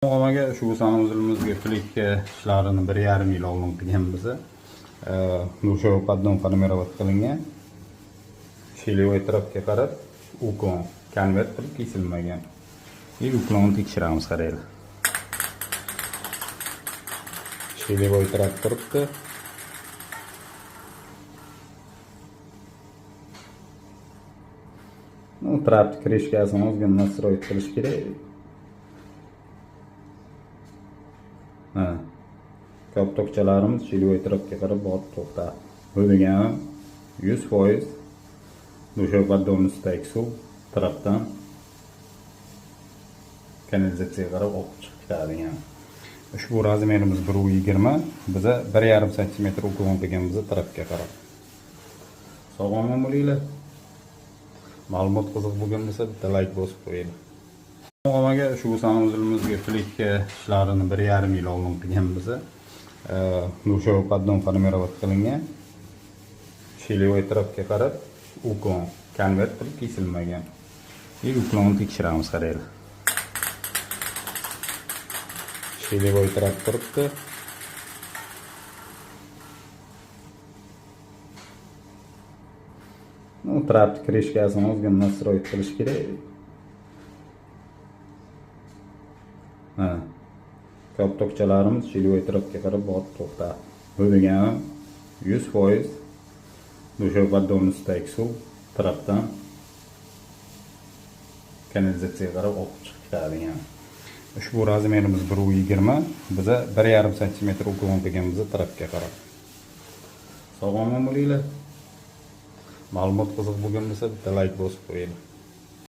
Omaga shu sanuzilimizga plikka ishlarini 1,5 yil oldin qilganmiz. Dushoy qaddon formirovать qilingan. Shilvoy tarafga qarab, uklon konvert qilib kesilmagan. Uklonni tekshiramiz qaraylik. Shilvoy taraf turibdi. Trapni krishkasini ozgina nastroy qilish kerak. Koptokchalarimiz shilvoy tarafga qarab botib to'xtadi. Bu degani 100% dushoy qaddonimizdagi suv tarafdan kanalizatsiyaga qarab oqib chiqib ketadi degan. Ushbu razmerimiz 1,20, biza 1,5 cm uklon qilganmiz tarafga qarab. Sog'lom bo'linglar. Ma'lumot qiziq bo'lgan bo'lsa, bitta like bosib qo'yinglar. Omaga shu sanuzilimizga plikka ishlarini 1,5 yil oldin qilganmiz. Dushoy qaddon formirovать qilingan. Shilvoy tarafga qarab, uklon konvert qilib kesilmagan. Uklonni tekshiramiz qaraylik. Shilvoy taraf turibdi. Trapni krishkasini ozgina nastroy qilish kerak. Koptokchalarimiz shilvoy tarafga qarab botib to'xtadi. Bu degani 100% dushoy qaddonimizdagi suv tarafdan kanalizatsiyaga qarab oqib chiqib ketadi degan. Ushbu razmerimiz 1,20, biza 1,5 cm uklon qilganmiz tarafga qarab. Sog'lom bo'linglar. Ma'lumot qiziq bo'lgan bo'lsa, bitta like bosib qo'yinglar.